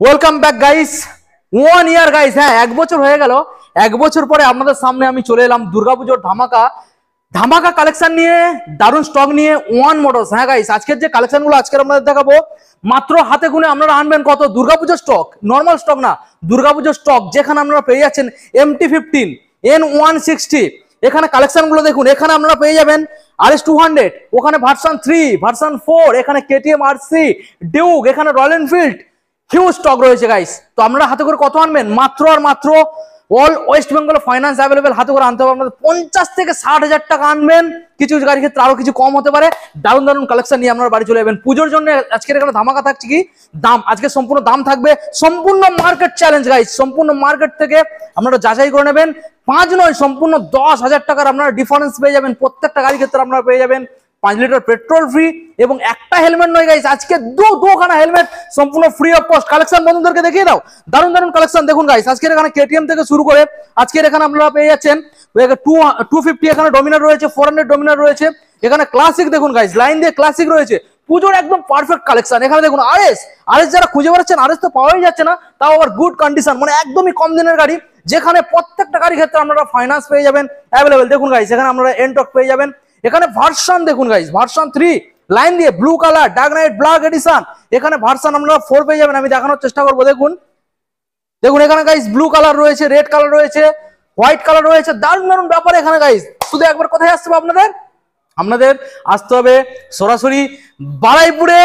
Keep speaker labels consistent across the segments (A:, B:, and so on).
A: Welcome back guys. 1 ইয়ার guys, হ্যাঁ 1 বছর হয়ে গেল। 1 বছর পরে আপনাদের সামনে আমি চলে এলাম দুর্গাপুজোর ধামাকা ধামাকা কালেকশন নিয়ে, দারুণ স্টক নিয়ে। One motors. হ্যাঁ গাইস, আজকের যে কালেকশনগুলো আজকের আপনাদের দেখাবো, মাত্র হাতে গুনে আপনারা আনবেন কত? দুর্গাপুজোর স্টক, নর্মাল স্টক না, দুর্গাপুজোর স্টক, যেখানে আপনারা পেয়ে যাচ্ছেন MT-15 N160। এখানে কালেকশনগুলো দেখুন, এখানে আপনারা পেয়ে যাবেন RS200, ওখানে ভার্সন 3, ভার্সন 4, এখানে KTM RC, ডিউক, এখানে রয়্যাল এনফিল্ড। হিউজ স্টক রয়েছে গাইস। তো আপনারা হাতে করে কত আনবেন? মাত্র আর মাত্র all West Bengal finance available, হাতে করে আনতে হবে আপনাদের 50 থেকে 60,000 টাকা আনবেন। কিছু কিছু গাড়ির ক্ষেত্রে আরো কিছু কম হতে পারে। দারুণ দারুণ কালেকশন নিয়ে আপনারা বাড়ি চলে যাবেন পুজোর জন্য। আজকের এখানে ধামাকা থাকছে কি দাম, আজকে সম্পূর্ণ দাম থাকবে, সম্পূর্ণ মার্কেট চ্যালেঞ্জ গাইস। সম্পূর্ণ মার্কেট থেকে আপনারা যাচাই করে নেবেন। 5 নয়, সম্পূর্ণ 10,000 টাকার আপনারা ডিফারেন্স পেয়ে যাবেন। প্রত্যেকটা গাড়ির ক্ষেত্রে আপনারা পেয়ে যাবেন 5 লিটার পেট্রোল ফ্রি, এবং একটা হেলমেট নয় গাইস, আজকে দুখানা হেলমেট সম্পূর্ণ ফ্রি অফ কস্ট। কালেকশন বন্ধুদেরকে দেখিয়ে দাও, দারুণ দারুণ কালেকশন দেখুন গাইস। আজকের এখানে KTM থেকে শুরু করে আজকের এখানে আপনারা পেয়ে যাচ্ছেন 250, এখানে ডমিনার রয়েছে, 400 ডমিনার রয়েছে, এখানে ক্লাসিক দেখুন গাইস, লাইন দিয়ে ক্লাসিক রয়েছে। পুজোর একদম পারফেক্ট কালেকশন। এখানে দেখুন আরএস যারা খুঁজে বেড়াচ্ছেন, আরএস তো পাওয়াই যাচ্ছে না, তাও আবার গুড কন্ডিশন, মানে একদমই কম দিনের গাড়ি, যেখানে প্রত্যেকটা গাড়ির ক্ষেত্রে আপনারা ফাইন্যান্স পেয়ে যাবেন অ্যাভেলেবেল। দেখুন গাইস, এখানে আপনারা এনটক পেয়ে যাবেন। এখানে ভার্সন দেখুন গাইস, ভার্সন 3 লাইন দিয়ে blue colour, dark night black addition. এখানে ভার্সন আপনারা 4 পেয়ে যাবেন। আমি দেখানোর চেষ্টা করবো। দেখুন দেখুন এখানে গাইস ব্লু কালার রয়েছে, রেড কালার রয়েছে, হোয়াইট কালার রয়েছে, দারুণ দারুণ ব্যাপার এখানে গাইস। শুধু একবার কোথায় আসতে হবে আপনাদের আসতে হবে সরাসরি বারাইপুরে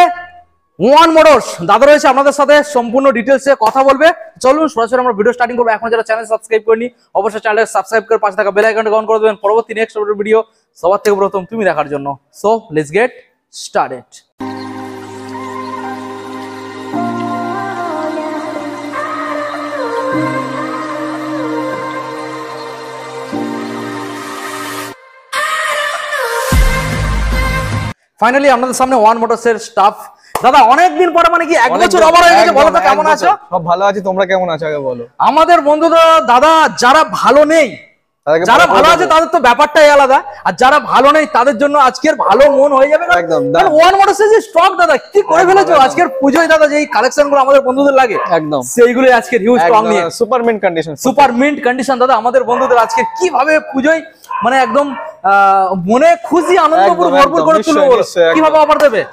A: ওয়ান মোটরস। দাদা রয়েছে আপনাদের সাথে, সম্পূর্ণ ডিটেলসে কথা বলবে। চলুন সরাসরি আমরা ভিডিও স্টার্টিং করবো। এখন যারা চ্যানেল সাবস্ক্রাইব করেনি, অবশ্যই চ্যানেলকে সাবস্ক্রাইব করে পাশে থাকা বেল আইকনটা অন করে দেবেন পরবর্তী নেক্সট ভিডিও সবার থেকে প্রথম তুমি দেখার জন্য। So let's get started. Finally আপনাদের সামনে ওয়ান মোটরসের স্টাফ। দাদা অনেকদিন পরে, মানে কি 1 বছর ওভার হয়ে গেছে, বলো তো কেমন আছো?
B: সব ভালো আছি, তোমরা কেমন আছো আগে বলো।
A: আমাদের বন্ধুরা দাদা যারা ভালো নেই, যারা ভালো আছে তাদের তো ব্যাপারটাই আলাদা, আর যারা ভালো নেই তাদের জন্য আজকের ভালো মন হয়ে যাবে। একদম ওয়ান মোটরসের যে স্টক দাদা কি করে ফেলেছো আজকের পুজোয় দাদা, যে কালেকশন গুলো আমাদের বন্ধুদের লাগে একদম সেইগুলো আজকের হিউজ স্টক নিয়ে
B: super mint condition,
A: super mint condition দাদা আমাদের বন্ধুদের আজকে কিভাবে পুজোয় মানে একদম মনে খুশি আনন্দ পুরো ভরপুর করে তুলবে, কিভাবে অফার দেবে?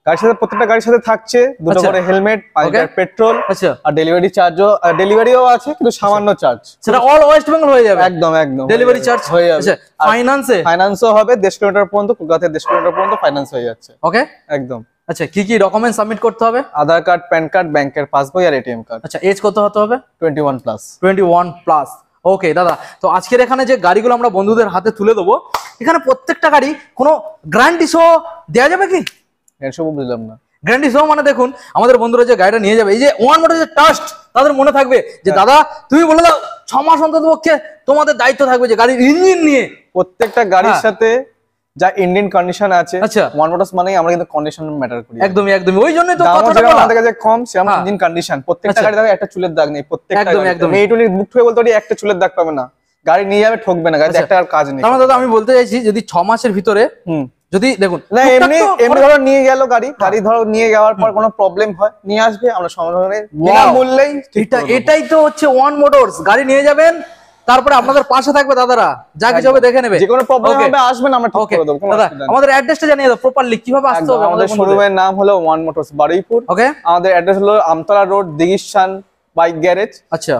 B: গাড়ির সাথে প্রত্যেকটা গাড়ির সাথে থাকছে দুটো করে হেলমেট, 5 লিটার পেট্রোল,
A: আচ্ছা,
B: আর ডেলিভারি চার্জও, ডেলিভারিও আছে কিন্তু সামান্য চার্জ,
A: সেটা অল ওয়েস্ট বেঙ্গল হয়ে যাবে।
B: একদম একদম
A: ডেলিভারি চার্জ হয়ে যাবে।
B: ফাইন্যান্সও হবে 1.5 কিলোমিটার পর্যন্ত, কলকাতা 1.5 কিলোমিটার পর্যন্ত ফাইন্যান্স হয়ে যাচ্ছে।
A: ওকে
B: একদম।
A: আচ্ছা, কি কি ডকুমেন্ট সাবমিট করতে হবে?
B: আধার কার্ড, প্যান কার্ড, ব্যাংকের পাসবই আর এটিএম কার্ড।
A: আচ্ছা, এজ কত হতে হবে?
B: 21 প্লাস।
A: 21 প্লাস। ওকে দাদা, তো আজকের এখানে যে গাড়িগুলো আমরা বন্ধুদের হাতে তুলে দেবো, এখানে প্রত্যেকটা গাড়ি কোনো গ্যারান্টি সহ দেওয়া যাবে কি?
B: এসব বুঝলাম না।
A: গ্যারান্টি সহ মানে দেখুন আমাদের বন্ধুরা যে গাড়িটা নিয়ে যাবে, এই যে ওয়ান মোটর যে ট্রাস্ট, তাদের মনে থাকবে যে দাদা তুমি বলে দাও 6 মাস অন্তত পক্ষে তোমাদের দায়িত্ব থাকবে যে গাড়ির ইঞ্জিন নিয়ে।
B: প্রত্যেকটা গাড়ির সাথে যা ইঞ্জিন কন্ডিশন আছে,
A: আচ্ছা,
B: ওয়ান মোটরস মানেই আমরা কিন্তু কন্ডিশন ম্যাটার করি।
A: একদমই একদমই, ওই জন্যই তো
B: কথাটা বলা, আমাদের কাছে কম সেরকম ইঞ্জিন কন্ডিশন। প্রত্যেকটা গাড়ি দেখো একটা চুলের দাগ নেই, প্রত্যেকটা
A: একদম একদম
B: এইটুনি বুক থেকে বলতে পারি একটা চুলের দাগ পাবে না, গাড়ি নিয়ে যাবে ঠকবে না, গাড়িতে একটা আর কাজ নেই।
A: তাহলে দাদা আমি বলতে চাইছি যদি 6 মাসের ভিতরে যদি দেখুন
B: না এমনি ধরো নিয়ে গেল গাড়ি ধরো নিয়ে যাওয়ার পর কোনো প্রবলেম হয় নিয়ে আসবে, আমরা সমাধানে বিনামূল্যেই।
A: এটাই তো হচ্ছে ওয়ান মোটরস। গাড়ি নিয়ে যাবেন, তারপরে আপনাদের পাশে থাকবে দাদারা, যা কিছু হবে দেখে নেবে,
B: যে কোনো প্রবলেম হবে আসবেন, আমরা ঠিক করে দেব।
A: দাদা আমাদের অ্যাড্রেসটা জানিয়ে দাও প্রপারলি, কিভাবে আসতে হবে?
B: আমাদের শোরুমের নাম হলো ওয়ান মোটরস বারুইপুর। ওকে, আমাদের অ্যাড্রেস হলো আমতলা রোড, দিঘিশান বাইক গ্যারেজ।
A: আচ্ছা,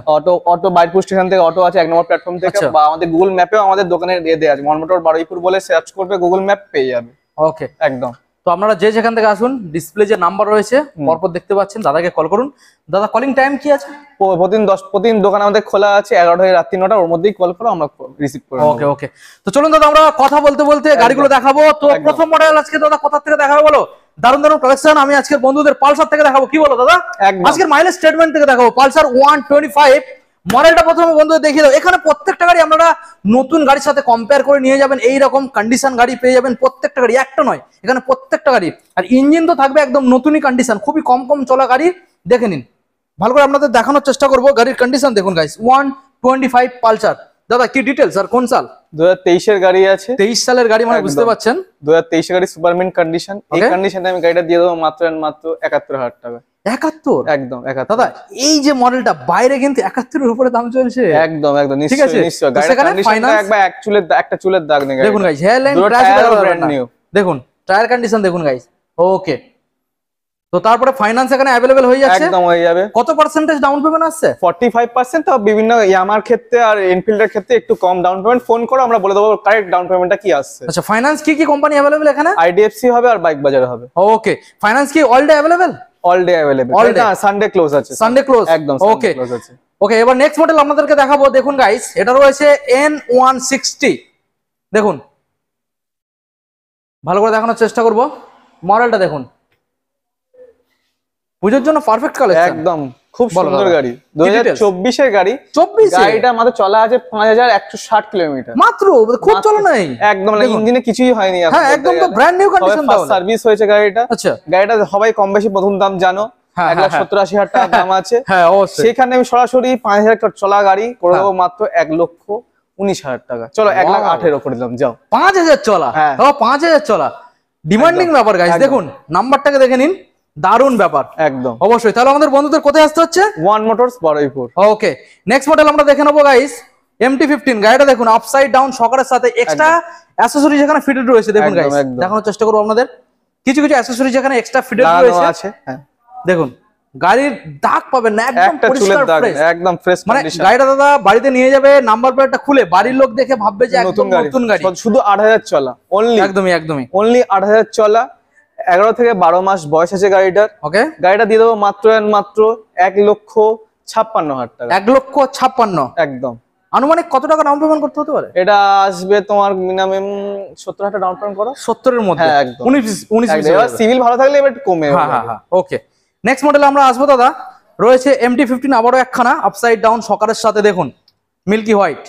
B: অটো বাইরপুর স্টেশন থেকে অটো আছে 1 নম্বর প্ল্যাটফর্ম থেকে, বা আমাদের গুগল ম্যাপেও আমাদের দোকানের দেয়া আছে, ওয়ান মোটর বারুইপুর বলে সার্চ করবে, গুগল ম্যাপ পেয়ে যাবে।
A: ওকে
B: একদম।
A: তো আপনারা যে যেখান থেকে আসুন, ডিসপ্লে যে নাম্বার রয়েছে পরপর দেখতে পাচ্ছেন, দাদাকে কল করুন। দাদা কলিং টাইম কি আছে?
B: প্রতিদিন দোকান আমাদের খোলা আছে 11টা থেকে রাত 3টা, ওর মধ্যেই কল করো, আমরা রিসিভ করব।
A: ওকে ওকে, তো চলুন দাদা আমরা কথা বলতে বলতে গাড়িগুলো দেখাবো। তো প্রথম মডেল আজকে দাদা কোথা থেকে দেখাবো বলো? দারুণ দারুণ কালেকশন আমি আজকের বন্ধুদের পালসার থেকে দেখাবো, কি বলো দাদা? আজকের মাইলেজ স্টেটমেন্ট থেকে দেখাবো পালসার 125 মডেলটা প্রথমে বন্ধুদের দেখিয়ে দাও। এখানে প্রত্যেকটা গাড়ি আপনারা নতুন গাড়ির সাথে কম্পেয়ার করে নিয়ে যাবেন, এইরকম কন্ডিশন গাড়ি পেয়ে যাবেন প্রত্যেকটা গাড়ি, একটা নয় এখানে প্রত্যেকটা গাড়ি। আর ইঞ্জিন তো থাকবে একদম নতুনই কন্ডিশন, খুবই কম চলা গাড়ি। দেখে নিন ভালো করে, আপনাদের দেখানোর চেষ্টা করবো গাড়ির কন্ডিশন। দেখুন গাইস, 125 পালসার। দাদা কি ডিটেলস আর কোন সাল?
B: 2023 এর গাড়ি আছে।
A: 23 সালের গাড়ি, মানে বুঝতে পারছেন
B: 2023 এর গাড়ি, সুপার মিন্ট কন্ডিশন। এই কন্ডিশনে আমি গাড়িটা দিয়ে দেবো মাত্র 71,000 টাকা।
A: 71?
B: একদম 71।
A: দাদা এই যে মডেলটা বাইরে কিন্তু 71 এর উপরে দাম চলছে।
B: একদম একদম
A: ঠিক আছে,
B: নিশ্চয়ই নিশ্চয়ই।
A: তো
B: গাড়ির
A: সেখানে
B: কন্ডিশনটা
A: finance-
B: একবার একটা চুলের দাগ নেই
A: দেখুন গাইস, হেয়ারলাইন
B: দুটো
A: ক্র্যাশ
B: টায়ারও
A: ব্র্যান্ড
B: brand new।
A: দেখুন টায়ার কন্ডিশন দেখুন গাইস। ওকে, তো তারপরে ফাইন্যান্স এখানে অ্যাভেলেবেল হয়ে যাচ্ছে।
B: একদম হয়ে যাবে।
A: কত পার্সেন্টেজ ডাউন পেমেন্ট আসছে?
B: 45%। তো বিভিন্ন ইয়ামার ক্ষেত্রে আর এনফিল্ডের ক্ষেত্রে একটু কম ডাউন পেমেন্ট। ফোন করো, আমরা বলে দেবো কারেক্ট ডাউন পেমেন্টটা কি আসছে।
A: আচ্ছা, ফাইন্যান্স কি কি কোম্পানি অ্যাভেলেবেল এখানে?
B: আইডিএফসি হবে আর বাইক বাজার হবে।
A: ওকে, ফাইন্যান্স কি all day available?
B: All day available.
A: All day?
B: না, সানডে ক্লোজ আছে।
A: Sunday close?
B: একদম
A: ওকে
B: ক্লোজ আছে।
A: ওকে, এবার নেক্সট মডেল আপনাদেরকে দেখাবো। দেখুন গাইস, এটা রয়েছে N160। দেখুন, ভালো করে দেখানোর চেষ্টা করব। মডেলটা দেখুন, পুজোর জন্য পারফেক্ট কালেকশন।
B: একদম খুব
A: বলো
B: সুন্দর
A: দাদা।
B: গাড়ি,
A: কি details?
B: 2024 এর গাড়ি।
A: 24 এ?
B: গাড়িটা মাত্র চলা আছে 5160 কিলোমিটার
A: মাত্র, খুব চলো নাই।
B: একদম না,
A: দেখুন।
B: ইঞ্জিনে কিছুই হয়নি এখন
A: হ্যাঁ,
B: বলতে
A: একদম তো
B: গেলে।
A: ব্র্যান্ড নিউ কন্ডিশন দাও।
B: সার্ভিস হয়েছে গাড়িটা।
A: আচ্ছা,
B: গাড়িটা সবাই কম বেশি প্রথম দাম জানো,
A: হ্যাঁ,
B: 1,70,000 টাকা দাম আছে।
A: হ্যাঁ অবশ্যই।
B: সেখানে আমি সরাসরি 5000 চলা গাড়ি করে দেবো মাত্র 1,19,000 টাকা। চলো 1,18,000 করে দিলাম, যাও।
A: 5000 চলা?
B: হ্যাঁ।
A: 5000 চলা, ডিমান্ডিং ব্যাপার গাইস।
B: একদম।
A: দেখুন নাম্বারটাকে দেখে নিন, দারুণ ব্যাপার।
B: একদম
A: অবশ্যই। তাহলে আমাদের বন্ধুদের কোথায় আসতে হচ্ছে?
B: One motors Baraipur.
A: Okay, next model আমরা দেখে নেবো গাইস, MT-15। গাড়িটা দেখুন, আপসাইড ডাউন শকারের সাথে এক্সট্রা অ্যাকসেসরিজ এখানে ফিটেড রয়েছে। দেখুন
B: একদম,
A: গাইস,
B: একদম।
A: দেখানোর চেষ্টা করবো আপনাদের। কিছু কিছু অ্যাকসেসরিজ এখানে এক্সট্রা ফিটেড
B: লাগানো
A: রয়েছে।
B: আছে। হ্যাঁ,
A: দেখুন গাড়ির দাগ পাবেন না, একদম
B: একটা চুলের
A: পরিষ্কার
B: দাগ,
A: ফ্রেশ।
B: একদম ফ্রেশ
A: মানে
B: কন্ডিশন।
A: গাড়িটা দাদা বাড়িতে নিয়ে যাবে, নাম্বার প্লেটটা খুলে বাড়ির লোক দেখে ভাববে যে একদম নতুন গাড়ি।
B: শুধু 8,000 চলা, অনলি
A: একদমই একদমই।
B: 8,000 চলা। 11 থেকে 12 মাস বয়স আছে গাড়িটার।
A: ওকে,
B: গাড়িটা দিয়ে দেবো মাত্র 1,56,000 টাকা।
A: 1,56,000।
B: একদম।
A: আনুমানিক কত টাকা ডাউন পেমেন্ট করতে হতে পারে?
B: এটা আসবে তোমার মিনিমাম 70,000 ডাউন পেমেন্ট করো।
A: 70 এর মধ্যে?
B: হ্যাঁ, একদম।
A: 19
B: এবার সিভিল ভালো থাকলে এবার একটু কমে
A: হ্যাঁ হ্যাঁ হ্যাঁ। ওকে, নেক্সট মডেল আমরা আসবো দাদা। রয়েছে MT-15, আবারও একখানা আপসাইড ডাউন শকারের সাথে। দেখুন মিল্কি হোয়াইট।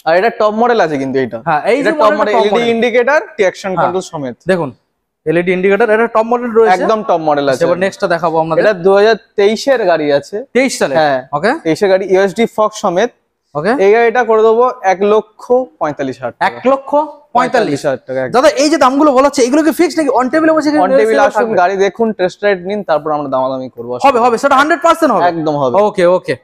B: আর এটা টপ মডেল আছে কিন্তু এটা।
A: হ্যাঁ, এই যে
B: এটা top model,
A: top
B: LED
A: model।
B: Indicator, traction
A: হ্যাঁ।
B: কন্ট্রোল সমেত।
A: দেখুন এলইডি ইন্ডিকেটর, এটা টপ মডেল রয়েছে।
B: একদম টপ মডেল আছে।
A: এবার নেক্সটটা দেখাবো আপনাদের।
B: এটা 2023 এর গাড়ি আছে।
A: 23 সালে?
B: হ্যাঁ।
A: ওকে
B: 23 এর গাড়ি, ইউএসডি ফক্স সমেত।
A: ওকে,
B: এই গাড়িটা করে দেবো 1,45,000 টাকা।
A: 1,45,000
B: টাকা।
A: দাদা এই যে দামগুলো বলা হচ্ছে, এগুলো কি ফিক্স নাকি অন টেবিলে বসে
B: অন টেবিল আসুন, গাড়ি দেখুন, টেস্ট রাইড নিন, তারপর আমরা দামাদামি করবো।
A: হবে হবে, সেটা 100% হবে।
B: একদম হবে।
A: ওকে ওকে,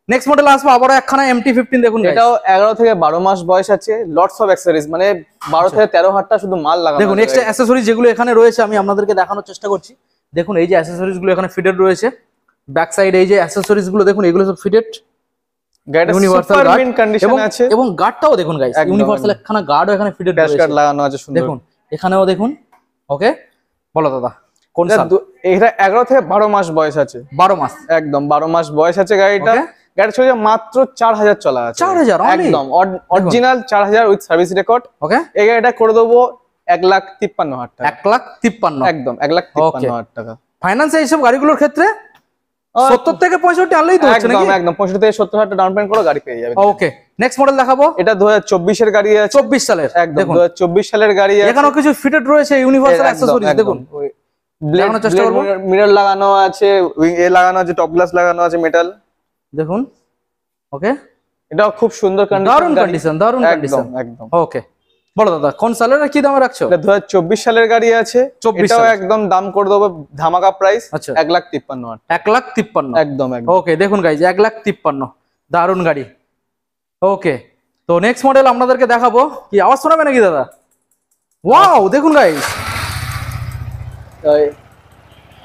A: নেক্সট মডেল আসবো আবারও একখানা MT-15। দেখুন guys।
B: এটাও 11 থেকে 12 মাস বয়স আছে। লটস অফ অ্যাক্সেসরিজ, মানে 12 থেকে 13,000 টা শুধু মাল লাগানো।
A: দেখুন এক্সট্রা অ্যাকসেসরিজ যেগুলো এখানে রয়েছে আমি আপনাদেরকে দেখানোর চেষ্টা করছি। দেখুন এই যে অ্যাকসেসরিজ গুলো এখানে ফিটেড রয়েছে। ব্যাক সাইড এই যে অ্যাকসেসরিজ গুলো দেখুন, এগুলো সব ফিটেড।
B: গাড়িটা সুপার মিন্ট কন্ডিশন আছে।
A: এবং গার্ডটাও দেখুন গাইস,
B: একদম,
A: ইউনিভার্সাল একখানা গার্ডও এখানে ফিটেড
B: ড্যাশ
A: রয়েছে।
B: গার্ড লাগানো আছে সুন্দর।
A: দেখুন এখানেও দেখুন। ওকে, বলো দাদা কোন সাল?
B: এটা 11 থেকে 12 মাস বয়স আছে।
A: 12 মাস?
B: একদম 12 মাস বয়স আছে গাড়িটা। গাড়ি চলে মাত্র 4,000 চলা আছে।
A: 4,000
B: একদম অরিজিনাল 4,000 উইথ সার্ভিস রেকর্ড।
A: ওকে,
B: এই গাড়িটা করে দেবো 1,53,000 টাকা।
A: 1,53,000?
B: একদম 1,53,000 টাকা।
A: ফাইন্যান্সে এইসব গাড়িগুলোর ক্ষেত্রে 70 থেকে 65 আনলেই তো হচ্ছে নাকি?
B: একদম একদম 65 থেকে 70,000 টাকা ডাউন পেমেন্ট করে গাড়ি পেয়ে যাবে।
A: ওকে, নেক্সট মডেল দেখাবো।
B: এটা 2024 এর গাড়ি আছে।
A: 24 সালের?
B: একদম 2024 সালের গাড়ি আছে।
A: এখানেও কিছু ফিটেড রয়েছে ইউনিভার্সাল অ্যাকসেসরিজ। দেখুন দেখানোর চেষ্টা করব।
B: মিরর লাগানো আছে, এ লাগানো আছে, টপ গ্লাস লাগানো আছে মেটাল।
A: দেখুন ওকে,
B: এটা খুব সুন্দর কন্ডিশন।
A: দারুণ কন্ডিশন, দারুণ কন্ডিশন।
B: একদম।
A: ওকে, বলো দাদা কোন সালের আর কি দামে রাখছো?
B: এটা 2024 সালের গাড়ি আছে।
A: 24
B: এটাও
A: সালের।
B: একদম দাম করে দেবো ধামাকা প্রাইস।
A: আচ্ছা,
B: 1,53,000।
A: 1,53,000?
B: একদম একদম।
A: ওকে, দেখুন গাইজ 1,53,000, দারুণ গাড়ি। ওকে, তো নেক্সট মডেল আপনাদেরকে দেখাবো। কি আওয়াজ শোনাবে নাকি দাদা? ওয়াও, দেখুন গাইজ।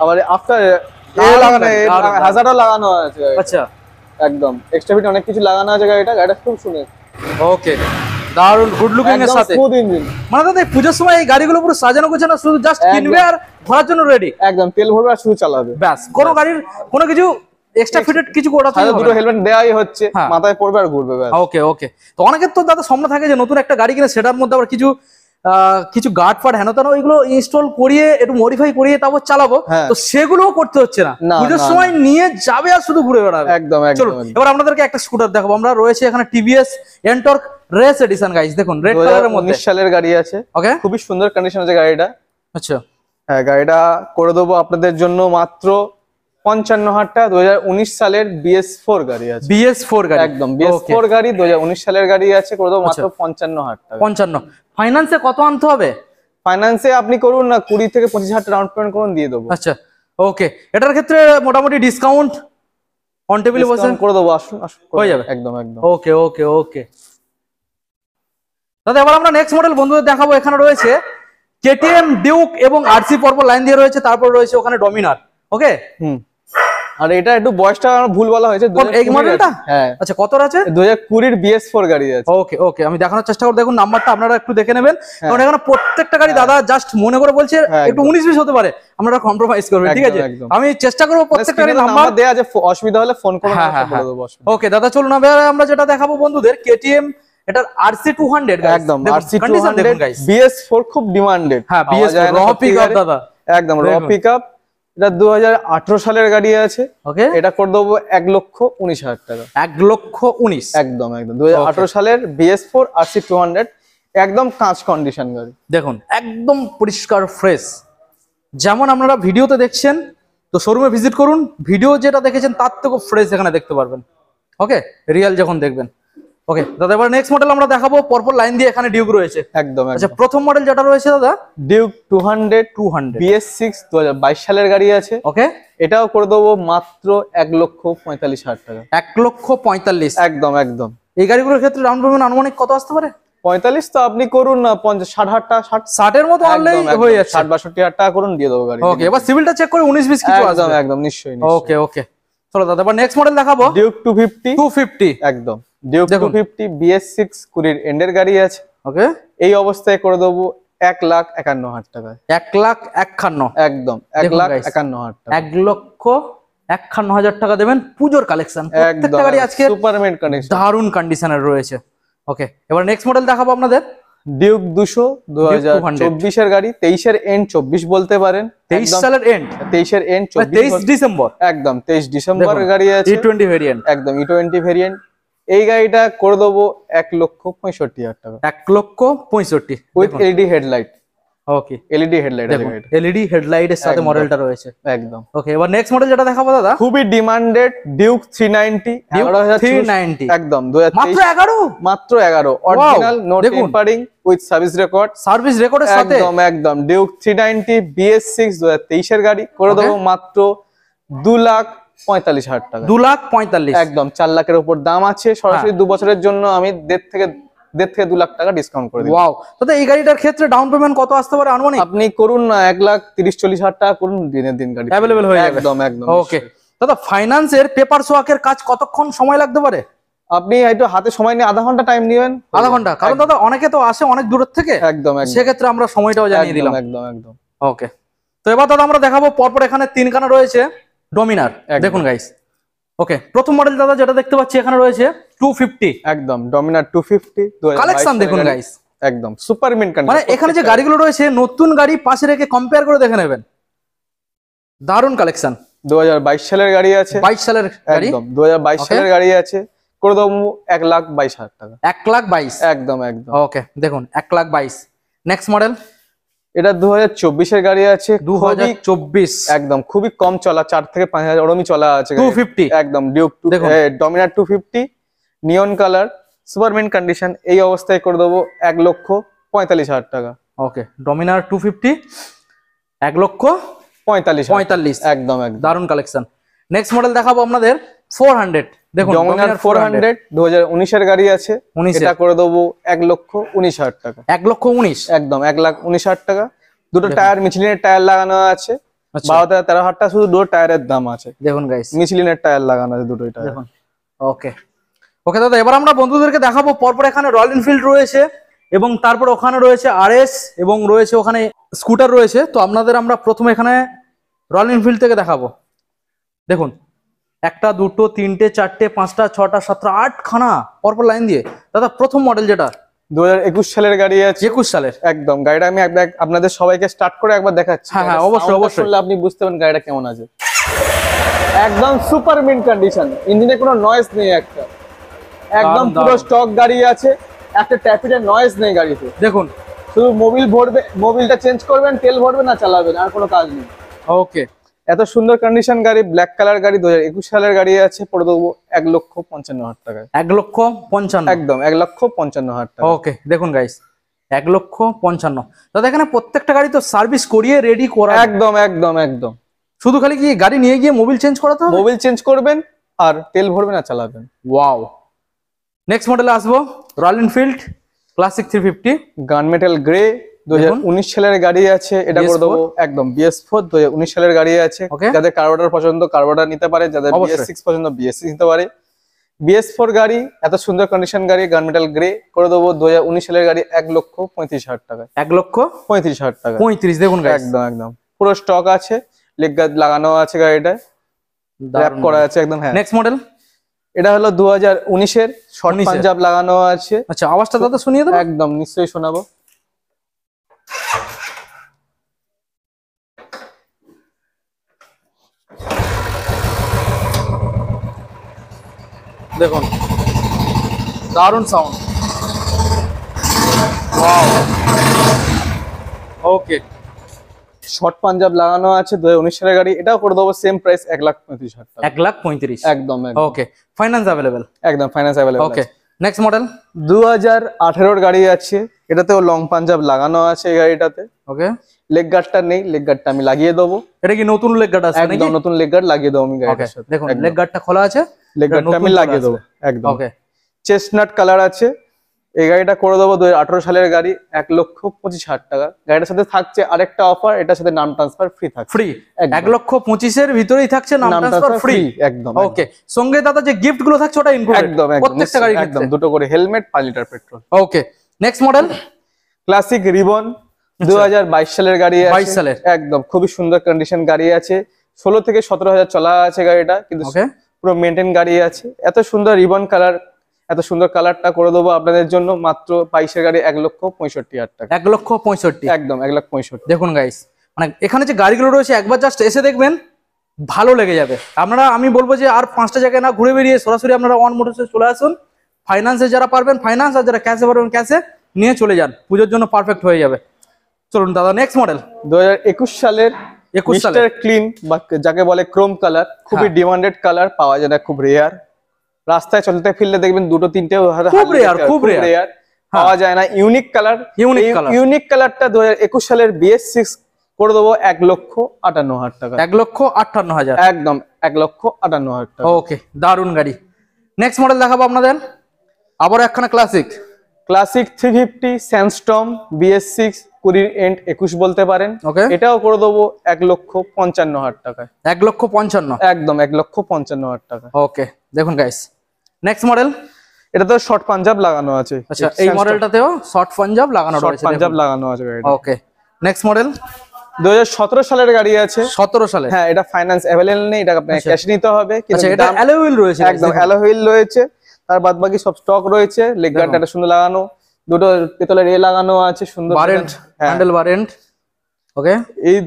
B: আবার আফটার
A: দারুণ,
B: হাজারও লাগানো আছে।
A: আচ্ছা,
B: একদম এক্সট্রা ফিট অনেক কিছু লাগানো আছে গাড়িটা। গাড়িটা খুব সুন্দর।
A: ওকে, দারুণ গুড লুকিং এর
B: একদম
A: সাথে।
B: Smooth engine.
A: মানে দাদা এই পুজোর সময় এই গাড়িগুলো পুরো সাজানো গোছানো, শুধু জাস্ট কিনবে আর ঘোরার জন্য রেডি।
B: একদম তেল ভরবে আর শুধু চালাবে,
A: ব্যাস। কোনো গাড়ির কোনো কিছু এক্সট্রা ফিটেড কিছু করাতে
B: সাথে
A: হবে
B: দুটো
A: না।
B: হেলমেট দেওয়াই হচ্ছে,
A: হ্যাঁ।
B: মাথায় পড়বে আর ঘুরবে ব্যাস।
A: ওকে ওকে, তো অনেকের তো দাদা স্বপ্ন থাকে যে নতুন একটা গাড়ি কিনে সেটার মধ্যে আবার কিছু কিছু গার্ড ফার্ড হেন তেন ওইগুলো ইনস্টল করিয়ে একটু মডিফাই করিয়ে তারপর চালাবো।
B: হ্যাঁ।
A: তো সেগুলোও করতে হচ্ছে না,
B: না,
A: পুজোর
B: না,
A: সময় নিয়ে যাবে আর শুধু ঘুরে বেড়াবে।
B: একদম
A: চলুন
B: একদম।
A: এবার আপনাদেরকে একটা স্কুটার দেখাবো। আমরা রয়েছে এখানে TVS NTorq race edition guys. দেখুন রেড কালারের মধ্যে
B: 2019 সালের গাড়ি আছে।
A: ওকে,
B: খুবই সুন্দর কন্ডিশন আছে গাড়িটা।
A: আচ্ছা,
B: হ্যাঁ, গাড়িটা করে দেবো আপনাদের জন্য মাত্র 55,000 টাকা। 2019 সালের BS4 গাড়ি আছে।
A: BS4 গাড়ি?
B: একদম BS4 গাড়ি 2019 সালের গাড়ি আছে, করে দেবো মাত্র 55,000 টাকা।
A: 55? ফাইন্যান্সে কত আনতে হবে?
B: ফাইন্যান্সে আপনি করুন না, 20 থেকে 25,000 টাকা ডাউন পেমেন্ট করুন, দিয়ে দেবো।
A: আচ্ছা ওকে, এটার ক্ষেত্রে মোটামুটি ডিসকাউন্ট অন টেবিলে বসে
B: করে দেবো, আসুন আসুন
A: হয়ে যাবে।
B: একদম একদম।
A: ওকে ওকে ওকে দাদা, এবার আমরা নেক্সট মডেল বন্ধুদের দেখাবো। এখানে রয়েছে কেটিএম ডিউক এবং আরসি পরপর লাইন দিয়ে রয়েছে, তারপর রয়েছে ওখানে ডমিনার। ওকে,
B: আর এটা একটু বয়সটা আমার ভুল বলা হয়েছে,
A: এই মডেলটা
B: হ্যাঁ
A: আচ্ছা কতর আছে?
B: 2020 BS4 গাড়ি আছে।
A: ওকে ওকে, আমি দেখানোর চেষ্টা করব। দেখুন নাম্বারটা আপনারা একটু দেখে নেবেন, কারণ এখানে প্রত্যেকটা গাড়ি দাদা জাস্ট মনে করে বলছে একটু 19-20 হতে পারে, আমরা কম্প্রোমাইজ করব, ঠিক আছে? আমি চেষ্টা করব প্রত্যেকটা গাড়ি নাম্বার
B: দেয়া আছে, অসুবিধা হলে ফোন করুন, বলে দেব।
A: ওকে দাদা, চলুন আমরা যেটা দেখাবো বন্ধুদের কেটিএম এটার RC200
B: একদম RC200 BS4 খুব ডিমান্ডেড।
A: হ্যাঁ, BS4 র পিকআপ দাদা,
B: একদম র পিকআপ। এটা 2018 সালের গাড়ি আছে।
A: ওকে,
B: এটা করে দেবো 1,19,000 টাকা।
A: 1,19,000
B: একদম একদম 2018 সালের BS4 RC200, একদম কাঁচ কন্ডিশন গাড়ি।
A: দেখুন একদম পরিষ্কার ফ্রেশ, যেমন আপনারা ভিডিওতে দেখছেন। তো শোরুমে ভিজিট করুন, ভিডিও যেটা দেখেছেন তার থেকেও ফ্রেশ এখানে দেখতে পারবেন। ওকে, রিয়েল যখন দেখবেন। ওকে দাদা, এবার নেক্সট মডেল আমরা দেখাবো, পরপর লাইন দিয়ে এখানে ডিউক রয়েছে।
B: একদম।
A: আচ্ছা, প্রথম মডেল যেটা রয়েছে দাদা
B: ডিউক 200 BS6 2022 সালের গাড়ি আছে।
A: ওকে,
B: এটাও করে দেবো মাত্র 1,45,000 টাকা।
A: 1,45,000
B: একদম একদম।
A: এই গাড়িগুলোর ক্ষেত্রে ডাউন পেমেন্ট আনুমানিক কত আসতে পারে?
B: 45 তো আপনি করুন না, 50-60,000 টাকা,
A: 60-এর মতো আনলেই হয়ে যাচ্ছে।
B: 60-62,000 টাকা করুন, দিয়ে দেবো গাড়ি।
A: ওকে, এবার সিভিলটা চেক করে 19-20 কিছু আসবে।
B: একদম একদম, নিশ্চয়ই।
A: ওকে ওকে, চলো দাদা, এবার নেক্সট মডেল দেখাবো
B: ডিউক 250।
A: 250
B: একদম ডিউক 250 BS6 20 এন্ডের গাড়ি আছে।
A: ওকে,
B: এই অবস্থায় করে দেবো 1,51,000 টাকা।
A: 1,51,000
B: একদম 1,51,000 টাকা।
A: 1,51,000 টাকা দেবেন। পুজোর কালেকশন, প্রত্যেকটা গাড়ি আজকে
B: সুপারমেন্ট কন্ডিশন,
A: দারুণ কন্ডিশনের রয়েছে। ওকে, এবার নেক্সট মডেল দেখাবো আপনাদের
B: ডিউক 200 2024 এর গাড়ি, 23 এর এন্ড 24 বলতে পারেন।
A: 23 সালের এন্ড,
B: 23 এর এন্ড
A: 23 ডিসেম্বর।
B: একদম 23 ডিসেম্বর গাড়ি আছে।
A: E20 ভেরিয়েন্ট,
B: একদম E20 ভেরিয়েন্ট। এই গাড়িটা করে দেবো 1,65,000 টাকা।
A: 1,65,000
B: with LED headlight.
A: Okay,
B: LED headlight আছে গাড়িটা,
A: এলইডি হেডলাইটের সাথে মডেলটা রয়েছে।
B: একদম।
A: ওকে, এবার নেক্সট মডেল যেটা দেখাবো দাদা,
B: খুবই ডিমান্ডেড ডিউক 390।
A: 390
B: একদম
A: মাত্র 11,
B: মাত্র 11 original, no tampering, with service record.
A: Service রেকর্ডের সাথে
B: একদম একদম। ডিউক 390 BS6 2023 এর গাড়ি, করে দেবো মাত্র 2,45,000 টাকা।
A: 2,45,000
B: একদম 4 লাখের উপর দাম আছে। সরাসরি 2 বছরের জন্য আমি 1.5 থেকে 2 লাখ টাকা ডিসকাউন্ট করে দিই।
A: ওয়াও, দাদা এই গাড়িটার ক্ষেত্রে ডাউন পেমেন্ট কত আসতে পারে আনুমানিক?
B: আপনি করুন না, 1,30,40,000 টাকা করুন, দিনের দিন গাড়ি
A: অ্যাভেলেবল হয়ে যাবে।
B: একদম একদম।
A: ওকে দাদা, ফাইন্যান্সের পেপার ওয়ার্কের কাজ কতক্ষণ সময় লাগতে পারে?
B: আপনি একটু হাতে সময় নিয়ে আধা ঘন্টা টাইম নেবেন।
A: আধা ঘন্টা? কারণ দাদা অনেকে তো আসে অনেক দূর থেকে,
B: একদম একদম,
A: সেক্ষেত্রে আমরা সময়টাও জানিয়ে দিলাম।
B: একদম একদম।
A: ওকে, তো এবার দাদা আমরা দেখাবো পরপর এখানে 3খানা রয়েছে ডমিনার। দেখুন গাইস, ওকে, প্রথম মডেল দাদা যেটা দেখতে পাচ্ছি এখানে রয়েছে 250।
B: একদম ডমিনার 250
A: কালেকশন দেখুন গাইস,
B: একদম সুপার মিন্ট কন্ডিশন।
A: মানে এখানে যে গাড়িগুলো রয়েছে নতুন গাড়ি পাশে রেখে কম্পেয়ার করে দেখে নেবেন, দারুণ কালেকশন।
B: 2022 সালের গাড়ি আছে।
A: 22 সালের গাড়ি,
B: একদম 2022 সালের গাড়ি আছে, করে দেবো 1,22,000 টাকা।
A: 1,22,000
B: একদম একদম।
A: ওকে, দেখুন 1,22,000। নেক্সট মডেল,
B: এটা 2024 এর গাড়ি আছে।
A: 2024
B: একদম খুবই কম চলা, 4 থেকে 5,000 ওরমই চলা আছে।
A: 250
B: একদম ডিউক ডমিনার 250 নিয়ন কালার, সুপার মিন্ট কন্ডিশন। এই অবস্থায় করে দেবো 1,45,000 টাকা।
A: ওকে, ডমিনার 250 1,45,000।
B: একদম একদম
A: দারুণ কালেকশন। নেক্সট মডেল দেখাবো আপনাদের 400। দেখুন
B: ডমিনার 400 2019 এর গাড়ি আছে। এটা করে দেবো 1,19,000 টাকা।
A: 1,19,000
B: একদম 1,19,000 টাকা। দুটো টায়ার মিচলিনের টায়ার লাগানো আছে। 12,000-13,000 টাকা শুধু দুটো টায়ারের দাম আছে।
A: দেখুন গাইস,
B: মিচলিনের টায়ার লাগানো আছে দুটোই টায়ার।
A: দেখুন। ওকে ওকে দাদা, এবার আমরা বন্ধুদেরকে দেখাবো পরপর এখানে রয়্যাল এনফিল্ড রয়েছে, এবং তারপর ওখানে রয়েছে RS, এবং রয়েছে ওখানে স্কুটার রয়েছে। তো আপনাদের আমরা প্রথমে এখানে রয়্যাল এনফিল্ড থেকে দেখাবো। দেখুন, 1টা 2টো 3টে 4টে 5টা 6টা 7টা 8খানা পরপর লাইন দিয়ে। দাদা প্রথম মডেল যেটা
B: 2021 সালের গাড়ি আছে।
A: 21 সালের।
B: একদম গাড়িটা আমি আপনাদের সবাইকে স্টার্ট করে একবার দেখাচ্ছি।
A: হ্যাঁ হ্যাঁ, অবশ্যই অবশ্যই,
B: আপনি বুঝতে পারেন গাড়িটা কেমন আছে। একদম সুপার মিন্ট কন্ডিশন, ইঞ্জিনে কোনো নয়েজ নেই একটা। একদম পুরো স্টক গাড়ি আছে, একটা ট্যাপিটের নয়েজ নেই গাড়িতে।
A: দেখুন,
B: শুধু মোবিল ভরবে, মোবিলটা চেঞ্জ করবেন, তেল ভরবেন আর চালাবেন, আর কোনো কাজ নেই।
A: ওকে,
B: এত সুন্দর কন্ডিশন গাড়ি, ব্ল্যাক কালার গাড়ি, 2021 সালের গাড়ি আছে। পড়ে দেবো 1,55,000 টাকায়।
A: 1,55,000।
B: একদম 1,55,000 টাকা।
A: ওকে, দেখুন গাইস, 1,55,000। দাদা এখানে প্রত্যেকটা গাড়ি তো সার্ভিস করিয়ে রেডি করা।
B: একদম একদম একদম।
A: শুধু খালি কি গাড়ি নিয়ে গিয়ে মোবিল চেঞ্জ করাতে হবে?
B: মোবিল চেঞ্জ করবেন আর তেল ভরবেন আর চালাবেন।
A: ওয়াও। নেক্সট মডেলে আসবো royal Enfield classic 350
B: gunmetal grey 2019 সালের গাড়ি আছে, এটা করে দেবো একদম BS4 2019 সালের গাড়ি আছে। যাদের কার্বোরেটর পছন্দ কার্বোরেটর নিতে পারে, যাদের BS6 পছন্দ BS6 নিতে পারে। BS4 গাড়ি এত সুন্দর কন্ডিশন গাড়ি গানমেটাল গ্রে করে দেবো 2019 সালের গাড়ি 1,35,000 টাকা।
A: 1,35,000 টাকা। 35 দেখুন
B: একদম একদম পুরো স্টক আছে, লেগ গার্ড লাগানো আছে গাড়িটা, র‍্যাপ করা আছে একদম। হ্যাঁ
A: নেক্সট মডেল
B: এটা হলো 2019 এর শর্ট পাঞ্জাব লাগানো আছে।
A: আচ্ছা আওয়াজটা দাদা শুনিয়ে দেবো?
B: একদম নিশ্চয়ই শোনাবো।
A: দেখুন দারুণ সাউন্ড। ওকে
B: শর্ট পাঞ্জাব লাগানো আছে 2019 সালের গাড়ি, এটাও করে দেবো সেম প্রাইস 1,35,000 টাকা।
A: 1,35,000
B: একদম।
A: ওকে ফাইন্যান্স अवेलेबल?
B: একদম ফাইন্যান্স अवेलेबल।
A: ওকে নেক্সট মডেল
B: 2018 এর গাড়ি আছে, এটাতেও লং পাঞ্জাব লাগানো আছে এই গাড়িটাতে।
A: ওকে
B: লেগ গার্ডটা নেই, লেগ গার্ডটা আমি লাগিয়ে দেবো।
A: এটা কি নতুন লেগ গার্ড আছে নাকি?
B: একদম নতুন লেগ গার্ড লাগিয়ে দেবো আমি গাড়িটার সাথে।
A: দেখুন লেগ গার্ডটা খোলা আছে,
B: লেগ গার্ডটা আমি লাগিয়ে দেবো একদম।
A: ওকে
B: চেস্টনাট কালার আছে, এই গাড়িটা করে দেবো 2018 সালের গাড়ি 1,25,000 টাকা। গাড়িটার সাথে থাকছে আরেকটা অফার, এটার সাথে নাম ট্রান্সফার ফ্রি থাকছে।
A: ফ্রি 1,25,000 এর ভিতরেই থাকছে নাম ট্রান্সফার ফ্রি
B: একদম।
A: ওকে সঙ্গে দাদা যে গিফট গুলো থাকছে ওটা ইনক্লুডেড
B: একদম
A: প্রত্যেকটা গাড়ি
B: একদম। দুটো করে হেলমেট 5 লিটার পেট্রোল।
A: ওকে নেক্সট মডেল
B: ক্লাসিক রিবন 2022 সালের গাড়ি আছে।
A: 22 সালের
B: একদম খুবই সুন্দর কন্ডিশন গাড়ি আছে, 16 থেকে 17,000 চলা আছে গাড়িটা, কিন্তু পুরো মেইনটেইন গাড়ি আছে। এত সুন্দর রিবন কালার, এত সুন্দর কালারটা করে দেবো আপনাদের জন্য মাত্র 22 এর গাড়ি 1,65,000 টাকা।
A: 1,65,000
B: একদম 1,65,000।
A: দেখুন গাইস মানে এখানে যে গাড়িগুলো রয়েছে একবার জাস্ট এসে দেখবেন ভালো লেগে যাবে। আপনারা আমি বলবো যে আর 5টা জায়গায় না ঘুরে বেরিয়ে সরাসরি আপনারা ওয়ান মোটরসে চলে আসুন। ফাইন্যান্সে যারা পারবেন ফাইন্যান্স, আর যারা ক্যাশে পারবেন ক্যাশে নিয়ে চলে যান, পুজোর জন্য পারফেক্ট হয়ে যাবে। চলুন দাদা নেক্সট মডেল
B: 2021 সালের মিস্টার ক্লিন বা যাকে বলে ক্রোম কালার, খুবই ডিমান্ডেড কালার, পাওয়া যায় না, খুব রেয়ার। রাস্তায় চলতে ফিরলে দেখবেন দুটো তিনটে
A: খুব রেয়ার
B: পাওয়া যায় না। ইউনিক কালার, ইউনিক কালারটা 2021 সালের BS6 করে দেবো 1,58,000 টাকা।
A: 1,58,000
B: একদম 1,58,000 টাকা।
A: ওকে দারুন গাড়ি। নেক্সট মডেল দেখাবো আপনাদের আবার একখানা ক্লাসিক
B: 350 স্যান্ডস্টর্ম BS6 20 এন্ড 21 বলতে পারেন। এটাও করে দেবো 1,55,000 টাকা।
A: 1,55,000
B: একদম 1,55,000 টাকা।
A: ওকে দেখুন গাইস নেক্সট মডেল,
B: এটা তো শর্ট পাঞ্জাব লাগানো আছে।
A: আচ্ছা এই মডেলটাতেও শর্ট পাঞ্জাব লাগানো রয়েছে,
B: শর্ট পাঞ্জাব লাগানো আছে গাড়িটা।
A: ওকে নেক্সট মডেল
B: 2017 সালের গাড়ি আছে।
A: 17 সালে?
B: হ্যাঁ এটা ফাইন্যান্স अवेलेबल নেই, এটা আপনাকে ক্যাশ নিতে হবে।
A: আচ্ছা এটা অ্যালয় হুইল রয়েছে?
B: একদম অ্যালয় হুইল রয়েছে, তার বাদ বাকি সব স্টক রয়েছে। লেগ গার্ডটা সুন্দর লাগানো, দুটো পেতলের লাগানো আছে সুন্দর
A: বারেন্ট, হ্যান্ডেল বারেন্ট। ওকে
B: এই